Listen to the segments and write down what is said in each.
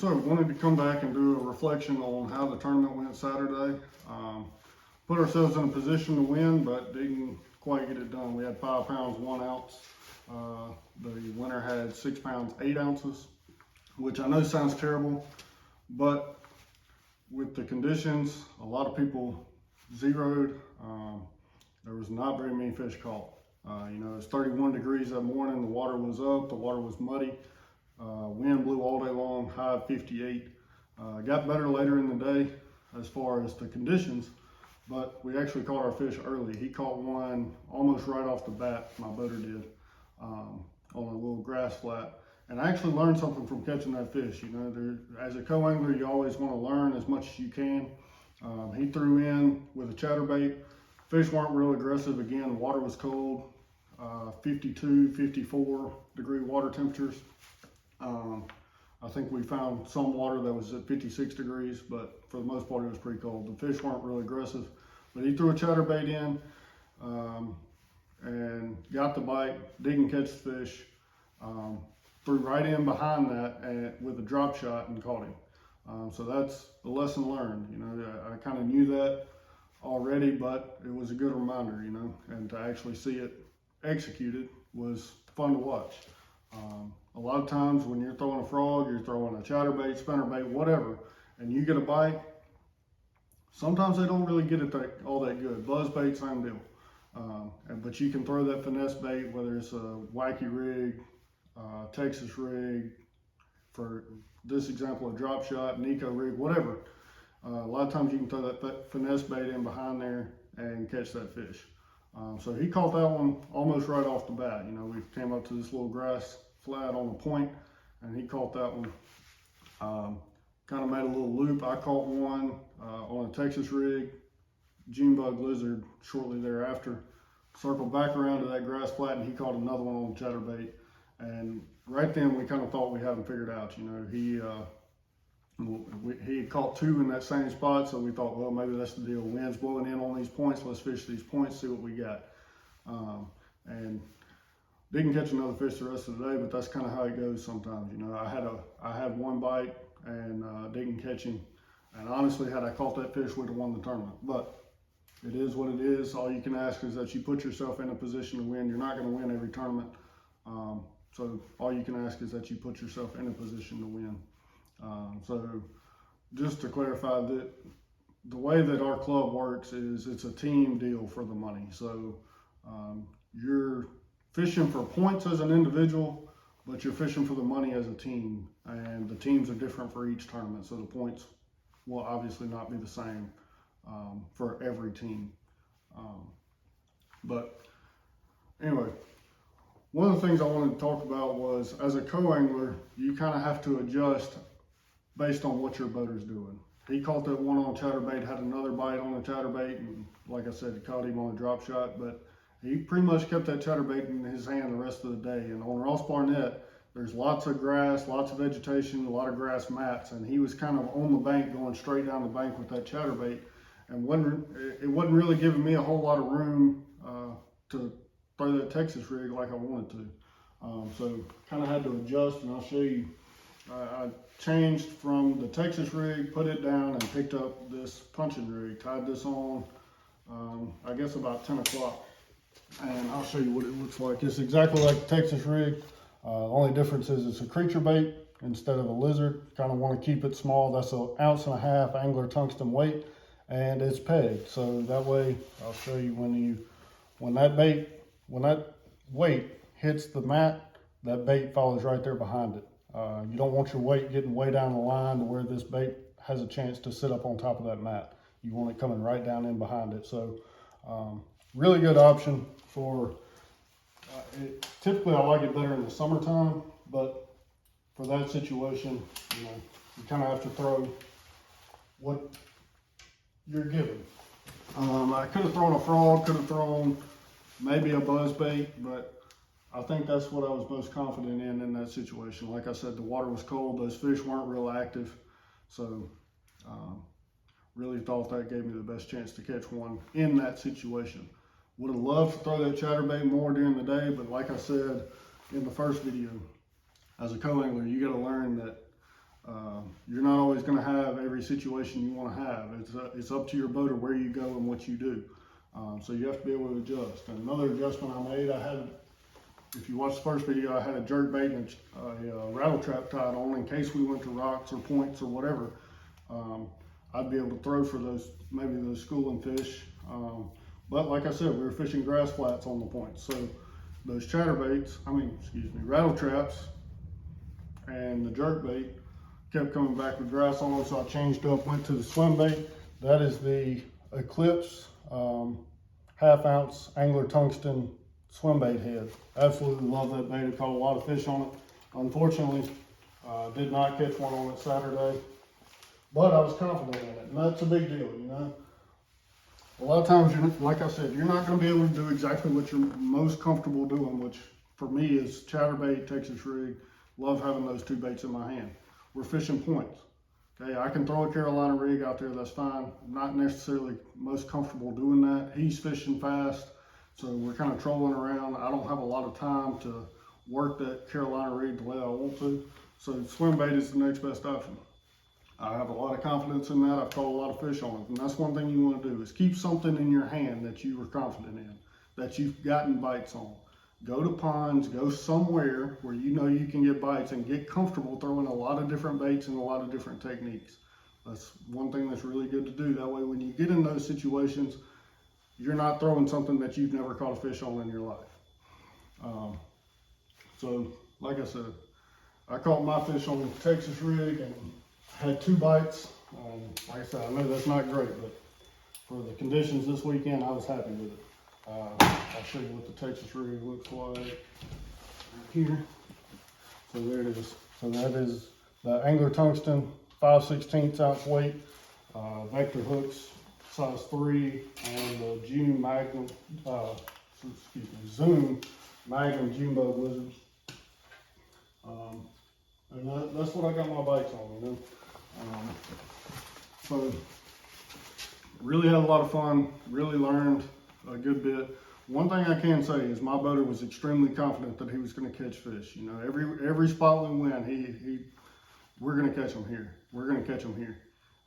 So wanted to come back and do a reflection on how the tournament went Saturday. Put ourselves in a position to win, but didn't quite get it done. We had 5 pounds, 1 ounce. The winner had 6 pounds, 8 ounces, which I know sounds terrible, but with the conditions, a lot of people zeroed. There was not very many fish caught. It's 31 degrees that morning. The water was up, the water was muddy. Wind blew all day long, high of 58. Got better later in the day as far as the conditions, but we actually caught our fish early. He caught one almost right off the bat, my boater did, on a little grass flat. And I actually learned something from catching that fish. As a co-angler, you always want to learn as much as you can. He threw in with a chatterbait. Fish weren't real aggressive. Again, the water was cold, 52, 54 degree water temperatures. I think we found some water that was at 56 degrees, but for the most part, it was pretty cold. The fish weren't really aggressive, but he threw a chatterbait in and got the bite, didn't catch the fish, threw right in behind that and with a drop shot and caught him. So that's the lesson learned. I kind of knew that already, but it was a good reminder, and to actually see it executed was fun to watch. A lot of times when you're throwing a frog, you're throwing a chatterbait, spinnerbait, whatever, and you get a bite, sometimes they don't really get it all that good. Buzzbait, same deal. But you can throw that finesse bait, whether it's a wacky rig, Texas rig, for this example, a drop shot, Nico rig, whatever. A lot of times you can throw that finesse bait in behind there and catch that fish. So he caught that one almost right off the bat. We came up to this little grass flat on the point, and he caught that one. Kind of made a little loop. I caught one on a Texas rig, June bug lizard shortly thereafter. Circled back around to that grass flat, and he caught another one on the chatterbait. And right then we kind of thought we had him figured out. He had caught 2 in that same spot, so we thought, well, maybe that's the deal. Wind's blowing in on these points. Let's fish these points, see what we got. And didn't catch another fish the rest of the day, but that's kind of how it goes sometimes. I had 1 bite and didn't catch him. And honestly, had I caught that fish, we'd have won the tournament. But it is what it is. All you can ask is that you put yourself in a position to win. You're not going to win every tournament. So all you can ask is that you put yourself in a position to win. So just to clarify, that the way that our club works is it's a team deal for the money. So you're fishing for points as an individual, but you're fishing for the money as a team, and the teams are different for each tournament. So the points will obviously not be the same for every team. But anyway, one of the things I wanted to talk about was, as a co-angler, you kind of have to adjust based on what your boater's doing. He caught that one on a chatterbait, had another bite on a chatterbait, and like I said, caught him on a drop shot, but he pretty much kept that chatterbait in his hand the rest of the day. And on Ross Barnett, there's lots of grass, lots of vegetation, a lot of grass mats, and he was kind of on the bank, going straight down the bank with that chatterbait, and it wasn't really giving me a whole lot of room to throw that Texas rig like I wanted to. So kind of had to adjust, and I'll show you. I changed from the Texas rig, put it down, and picked up this punching rig. Tied this on, I guess about 10 o'clock. And I'll show you what it looks like. It's exactly like the Texas rig. The only difference is it's a creature bait instead of a lizard. Kind of want to keep it small. That's an 1.5 ounce angler tungsten weight, and it's pegged. So that way, I'll show you when that weight hits the mat, that bait follows right there behind it. You don't want your weight getting way down the line to where this bait has a chance to sit up on top of that mat. You want it coming right down in behind it. So really good option for, typically I like it better in the summertime, but for that situation, you kind of have to throw what you're given. I could have thrown a frog, could have thrown maybe a buzz bait, but I think that's what I was most confident in that situation. Like I said, the water was cold, those fish weren't real active, so really thought that gave me the best chance to catch one in that situation. Would have loved to throw that chatterbait more during the day, but like I said in the first video, as a co-angler, you got to learn that You're not always going to have every situation you want to have. It's up to your boater where you go and what you do. So you have to be able to adjust. And another adjustment I made, if you watch the first video, I had a jerk bait and a rattle trap tied on in case we went to rocks or points or whatever. I'd be able to throw for maybe those schooling fish. But like I said, we were fishing grass flats on the points. So those rattle traps and the jerk bait kept coming back with grass on them. So I changed up, went to the swim bait. That is the Eclipse 1/2 ounce angler tungsten swim bait head. Absolutely love that bait. It caught a lot of fish on it. Unfortunately, did not catch one on it Saturday, but I was confident in it, and that's a big deal, you know. A lot of times, like I said, you're not going to be able to do exactly what you're most comfortable doing, which for me is chatterbait, Texas rig. Love having those two baits in my hand. We're fishing points. Okay, I can throw a Carolina rig out there, that's fine. I'm not necessarily most comfortable doing that. He's fishing fast, so we're kind of trolling around. I don't have a lot of time to work that Carolina rig the way I want to. So swim bait is the next best option. I have a lot of confidence in that. I've caught a lot of fish on it. And that's one thing you want to do is keep something in your hand that you were confident in, that you've gotten bites on. Go to ponds, go somewhere where you know you can get bites and get comfortable throwing a lot of different baits and a lot of different techniques. That's one thing that's really good to do. That way when you get in those situations, you're not throwing something that you've never caught a fish on in your life. So like I said, I caught my fish on the Texas rig and had 2 bites. Like I said, I know that's not great, but for the conditions this weekend, I was happy with it. I'll show you what the Texas rig looks like right here. So there it is. So that is the Angler Tungsten 5/16 ounce weight, vector hooks size 3, and the Zoom Magnum Jumbo Blizzards. And that's what I got my bites on, you know. So really had a lot of fun, really learned a good bit. One thing I can say is my boater was extremely confident that he was going to catch fish. You know, every spot we went, we're going to catch them here. We're going to catch them here.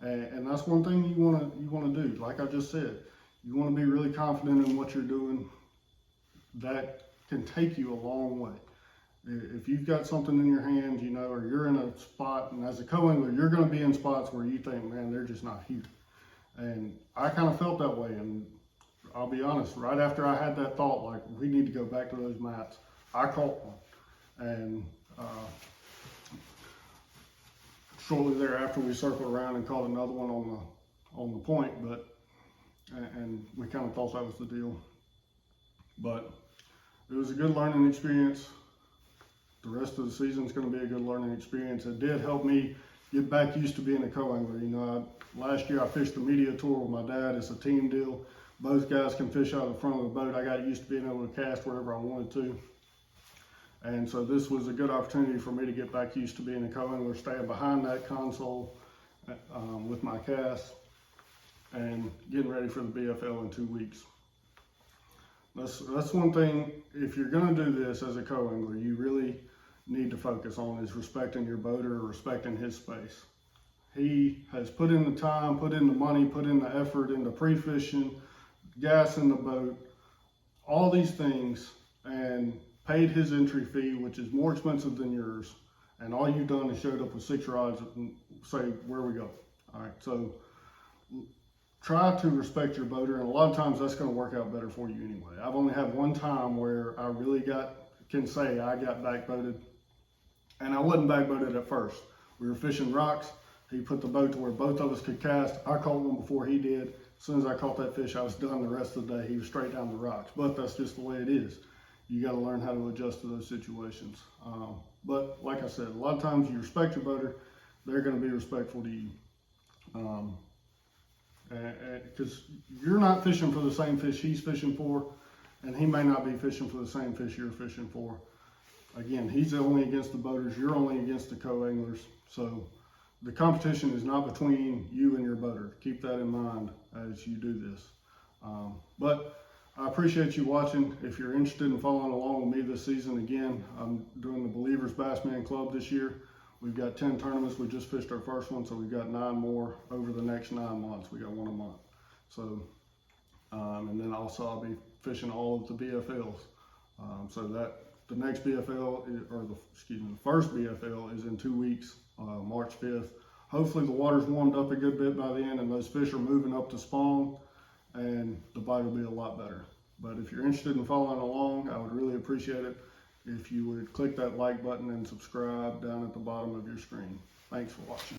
And that's one thing you want to do. Like I just said, you want to be really confident in what you're doing. That can take you a long way. If you've got something in your hands, you know, or you're in a spot, and as a co-angler, you're going to be in spots where you think, man, they're just not here. And I kind of felt that way. And I'll be honest, right after I had that thought, like, we need to go back to those mats, I caught one. And shortly thereafter, we circled around and caught another one on the point, and we kind of thought that was the deal. But it was a good learning experience. The rest of the season is going to be a good learning experience. It did help me get back used to being a co-angler. You know, last year I fished the media tour with my dad. It's a team deal. Both guys can fish out of the front of the boat. I got used to being able to cast wherever I wanted to. And so this was a good opportunity for me to get back used to being a co-angler, staying behind that console with my cast and getting ready for the BFL in 2 weeks. That's one thing, if you're going to do this as a co-angler, you really need to focus on is respecting your boater, respecting his space. He has put in the time, put in the money, put in the effort into pre-fishing, gas in the boat, all these things, and paid his entry fee, which is more expensive than yours. And all you've done is showed up with 6 rods and say, where we go. All right, so try to respect your boater, and a lot of times that's going to work out better for you anyway. I've only had one time where I really can say I got backboated, and I wasn't backboated at first. We were fishing rocks. He put the boat to where both of us could cast. I caught one before he did. As soon as I caught that fish, I was done the rest of the day. He was straight down the rocks, but that's just the way it is. You got to learn how to adjust to those situations. But like I said, a lot of times you respect your boater, they're going to be respectful to you. Because you're not fishing for the same fish he's fishing for, and he may not be fishing for the same fish you're fishing for. Again, he's only against the boaters, you're only against the co-anglers. So the competition is not between you and your boater. Keep that in mind as you do this. But I appreciate you watching. If you're interested in following along with me this season, again, I'm doing the Believers Bassman Club this year. We've got 10 tournaments. We just fished our first one, so we've got 9 more over the next 9 months. We got one a month. So, and then also I'll be fishing all of the BFLs. So that the next BFL, the first BFL is in 2 weeks, March 5th. Hopefully the water's warmed up a good bit by the end and those fish are moving up to spawn and the bite will be a lot better. But if you're interested in following along, I would really appreciate it if you would click that like button and subscribe down at the bottom of your screen. Thanks for watching.